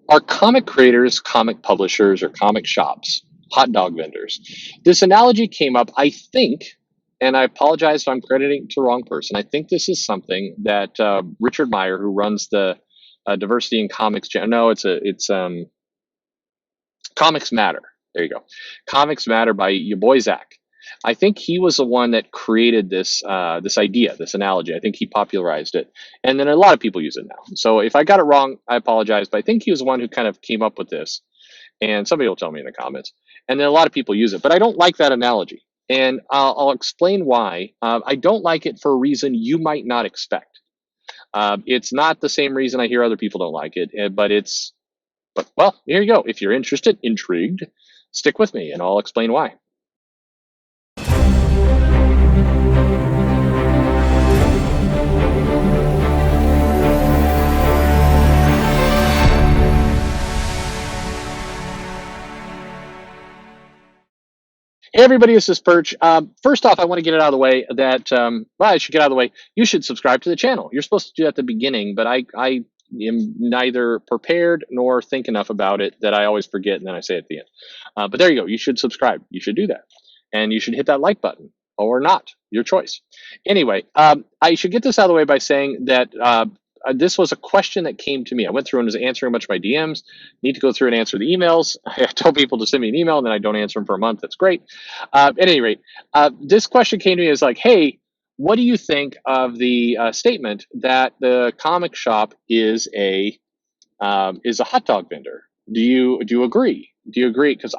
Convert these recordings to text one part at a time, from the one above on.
Are comic creators comic publishers or comic shops hot dog vendors? This analogy came up, I think, and I apologize if I'm crediting to the wrong person. I think this is something that Richard Meyer, who runs the diversity in comics channel. No, it's Comics Matter. There you go. Comics Matter by your boy Zach. I think he was the one that created this idea, this analogy. I think he popularized it, and then a lot of people use it now. So if I got it wrong, I apologize. But I think he was the one who kind of came up with this, and somebody will tell me in the comments. And then a lot of people use it, but I don't like that analogy, and I'll explain why. I don't like it for a reason you might not expect. It's not the same reason I hear other people don't like it, but well, here you go. If you're interested, intrigued, stick with me, and I'll explain why. Hey everybody, this is Perch. First off, I want to get it out of the way that, well, I should get out of the way. You should subscribe to the channel. You're supposed to do that at the beginning, but I am neither prepared nor think enough about it that I always forget and then I say it at the end. But there you go. You should subscribe. You should do that. And you should hit that like button or not, your choice. Anyway, I should get this out of the way by saying that this was a question that came to me. I went through and was answering a bunch of my DMs. Need to go through and answer the emails. I tell people to send me an email and then I don't answer them for a month. That's great. At any rate, this question came to me as like, hey, what do you think of the statement that the comic shop is a hot dog vendor? Do you agree? Do you agree? Because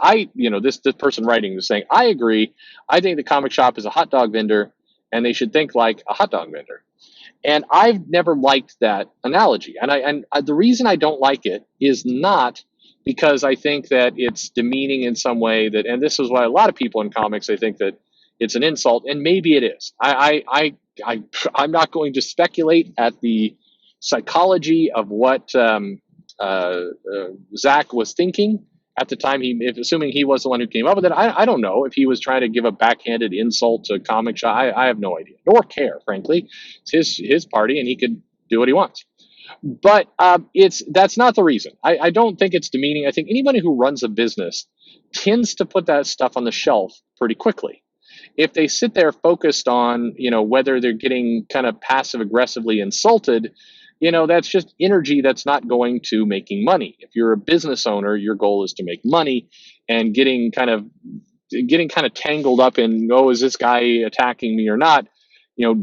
this person writing is saying, I agree. I think the comic shop is a hot dog vendor, and they should think like a hot dog vendor. And I've never liked that analogy. The reason I don't like it is not because I think that it's demeaning in some way that, and this is why a lot of people in comics, they think that it's an insult, and maybe it is. I'm not going to speculate at the psychology of what Zach was thinking at the time. Assuming he was the one who came up with it, I don't know if he was trying to give a backhanded insult to comic shop. I have no idea, nor care, frankly. It's his party, and he could do what he wants. But that's not the reason. I don't think it's demeaning. I think anybody who runs a business tends to put that stuff on the shelf pretty quickly. If they sit there focused on whether they're getting kind of passive aggressively insulted, that's just energy that's not going to making money. If you're a business owner, your goal is to make money, and getting kind of tangled up in, oh, is this guy attacking me or not,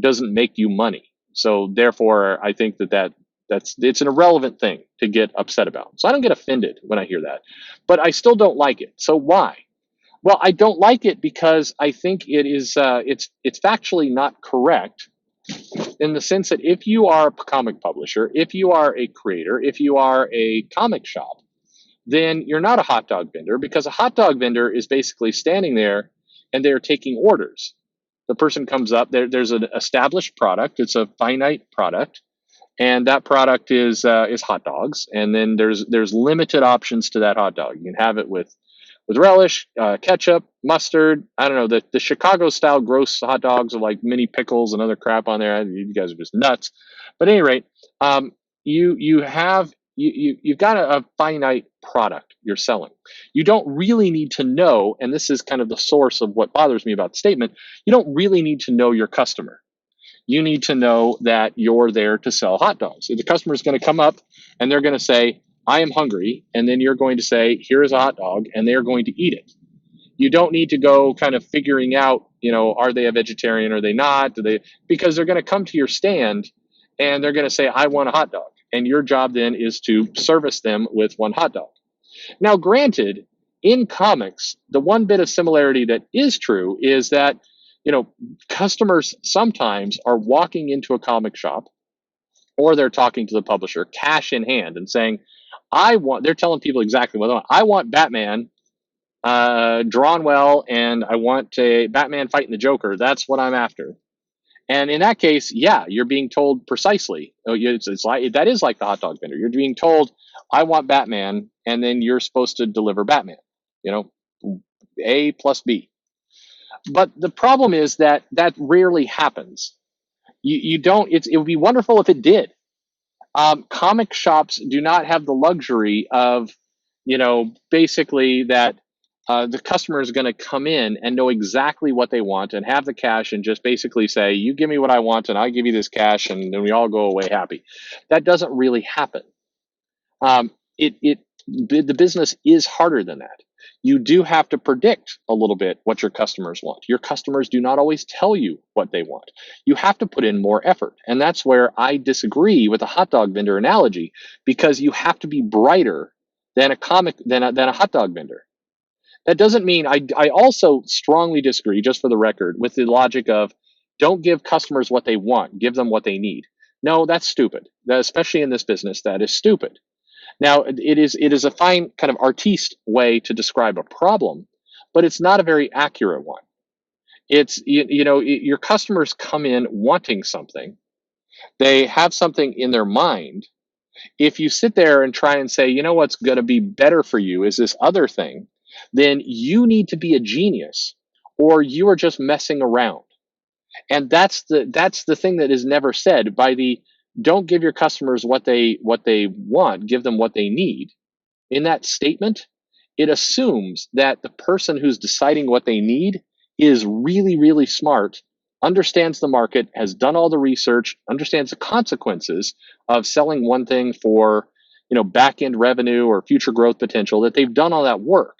doesn't make you money. So therefore, I think it's an irrelevant thing to get upset about. So I don't get offended when I hear that, but I still don't like it. So why? Well, I don't like it because I think it's factually not correct, in the sense that if you are a comic publisher, if you are a creator, if you are a comic shop, then you're not a hot dog vendor, because a hot dog vendor is basically standing there and they're taking orders. The person comes up, there's an established product, it's a finite product, and that product is hot dogs, and then there's limited options to that hot dog. You can have it with relish, ketchup, mustard. I don't know, the Chicago style gross hot dogs are like mini pickles and other crap on there. You guys are just nuts. But at any rate, you've got a finite product you're selling. You don't really need to know, and this is kind of the source of what bothers me about the statement. You don't really need to know your customer. You need to know that you're there to sell hot dogs. The customer is going to come up and they're going to say, I am hungry. And then you're going to say, here is a hot dog, and they're going to eat it. You don't need to go kind of figuring out, are they a vegetarian? Are they not? Because they're going to come to your stand and they're going to say, I want a hot dog. And your job then is to service them with one hot dog. Now, granted, in comics, the one bit of similarity that is true is that customers sometimes are walking into a comic shop, or they're talking to the publisher cash in hand and saying, they're telling people exactly what they want. I want Batman drawn well, and I want a Batman fighting the Joker. That's what I'm after. And in that case, yeah, you're being told precisely. It's like, that is like the hot dog vendor. You're being told, I want Batman, and then you're supposed to deliver Batman. A plus B. But the problem is that rarely happens. You don't. It would be wonderful if it did. Comic shops do not have the luxury of, basically that the customer is going to come in and know exactly what they want and have the cash and just basically say, "You give me what I want, and I give you this cash, and then we all go away happy." That doesn't really happen. The business is harder than that. You do have to predict a little bit what your customers want. Your customers do not always tell you what they want. You have to put in more effort. And that's where I disagree with the hot dog vendor analogy, because you have to be brighter than a hot dog vendor. That doesn't mean I also strongly disagree, just for the record, with the logic of don't give customers what they want, give them what they need. No, that's stupid. Especially in this business, that is stupid. Now, it is a fine kind of artiste way to describe a problem, but it's not a very accurate one. Your customers come in wanting something. They have something in their mind. If you sit there and try and say, what's going to be better for you is this other thing, then you need to be a genius, or you are just messing around. And that's the thing that is never said by the don't give your customers what they want, give them what they need. In that statement, it assumes that the person who's deciding what they need is really, really smart, understands the market, has done all the research, understands the consequences of selling one thing for, back end revenue or future growth potential, that they've done all that work.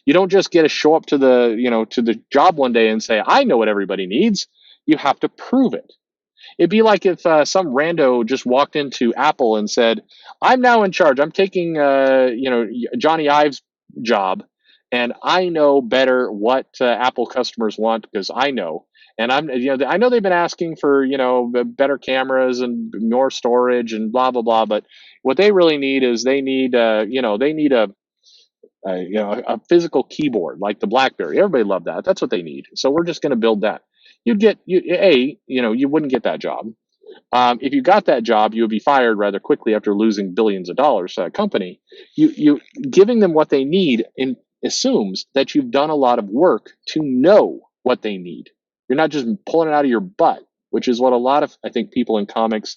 You don't just get to show up to the job one day and say, "I know what everybody needs." You have to prove it. It'd be like if some rando just walked into Apple and said, "I'm now in charge. I'm taking, Johnny Ive's job, and I know better what Apple customers want because I know." And I know they've been asking for, better cameras and more storage and blah blah blah. But what they really need is they need a physical keyboard like the BlackBerry. Everybody loved that. That's what they need. So we're just going to build that. You wouldn't get that job. If you got that job, you would be fired rather quickly after losing billions of dollars to that company. You giving them what they need assumes that you've done a lot of work to know what they need. You're not just pulling it out of your butt, which is what a lot of, I think, people in comics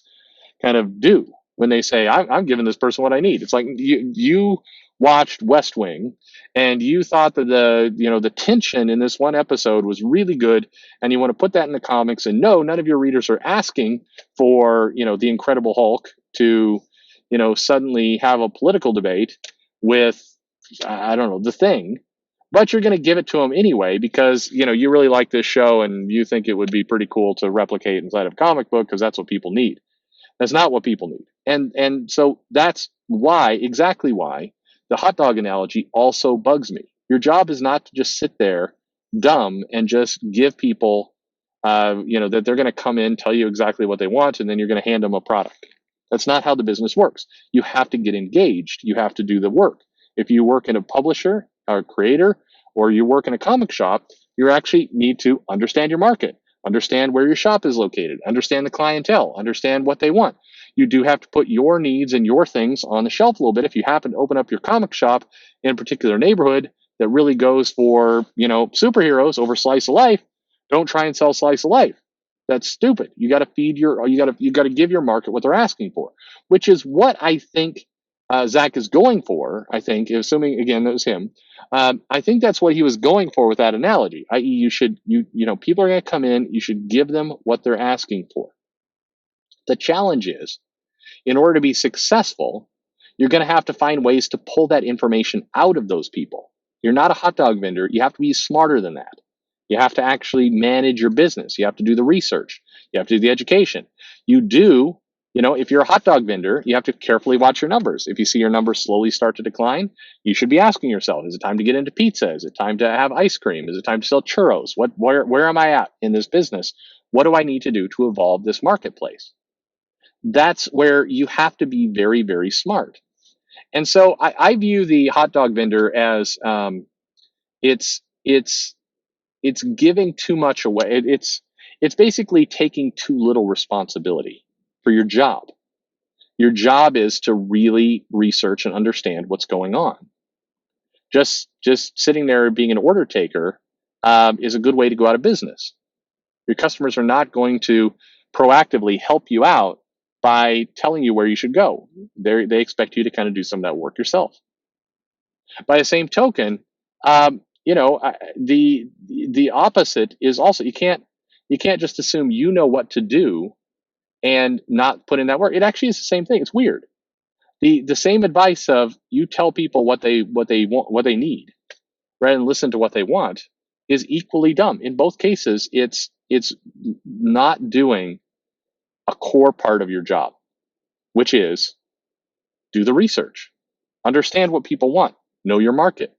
kind of do when they say, I'm giving this person what I need. It's like you watched West Wing and you thought that the tension in this one episode was really good, and you want to put that in the comics, and no, none of your readers are asking for the Incredible Hulk to suddenly have a political debate with, I don't know, the Thing. But you're going to give it to them anyway because you really like this show and you think it would be pretty cool to replicate inside of a comic book because that's what people need. That's not what people need. And so that's exactly why the hot dog analogy also bugs me. Your job is not to just sit there dumb and just give people, that they're going to come in, tell you exactly what they want, and then you're going to hand them a product. That's not how the business works. You have to get engaged. You have to do the work. If you work in a publisher or a creator, or you work in a comic shop, you actually need to understand your market, understand where your shop is located, understand the clientele, understand what they want. You do have to put your needs and your things on the shelf a little bit. If you happen to open up your comic shop in a particular neighborhood that really goes for, superheroes over slice of life, don't try and sell slice of life. That's stupid. You got to you got to give your market what they're asking for, which is what I think Zach is going for. I think, assuming again that was him, I think that's what he was going for with that analogy. I.e., people are going to come in. You should give them what they're asking for. The challenge is, in order to be successful, you're going to have to find ways to pull that information out of those people. You're not a hot dog vendor. You have to be smarter than that. You have to actually manage your business. You have to do the research. You have to do the education. If you're a hot dog vendor, you have to carefully watch your numbers. If you see your numbers slowly start to decline, you should be asking yourself, is it time to get into pizza? Is it time to have ice cream? Is it time to sell churros? Where am I at in this business? What do I need to do to evolve this marketplace? That's where you have to be very, very smart. And so I view the hot dog vendor as it's giving too much away. It's basically taking too little responsibility for your job. Your job is to really research and understand what's going on. Just sitting there being an order taker is a good way to go out of business. Your customers are not going to proactively help you out by telling you where you should go. They expect you to kind of do some of that work yourself. By the same token, the opposite is also, you can't just assume you know what to do and not put in that work. It actually is the same thing. It's weird. The same advice of you tell people what they want, what they need, rather than listen to what they want, is equally dumb. In both cases, it's not doing a core part of your job, which is do the research, understand what people want, know your market.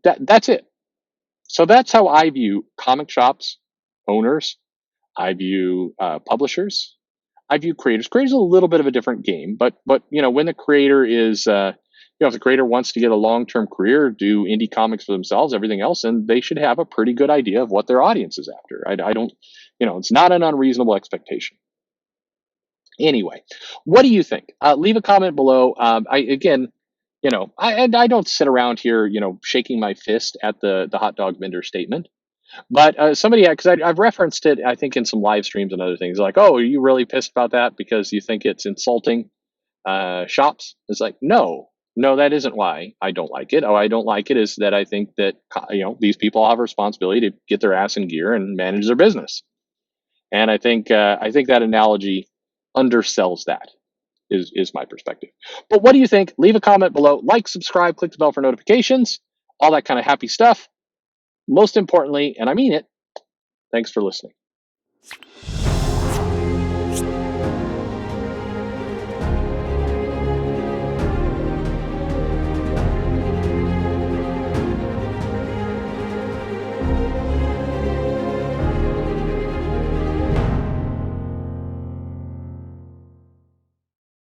That's it. So that's how I view comic shops, owners. I view publishers. I view creators. Creators are a little bit of a different game, but when the creator is if the creator wants to get a long-term career, do indie comics for themselves, everything else, and they should have a pretty good idea of what their audience is after. I don't, it's not an unreasonable expectation. Anyway, what do you think? Leave a comment below. I again, I don't sit around here, shaking my fist at the hot dog vendor statement. But somebody, because I've referenced it, I think in some live streams and other things, like, oh, are you really pissed about that because you think it's insulting shops? It's like, no, that isn't why I don't like it. Oh, I don't like it is that I think that these people have a responsibility to get their ass in gear and manage their business. And I think that analogy undersells that. Is my perspective. But what do you think? Leave a comment below. Like, subscribe, click the bell for notifications, all that kind of happy stuff. Most importantly, and I mean it, thanks for listening.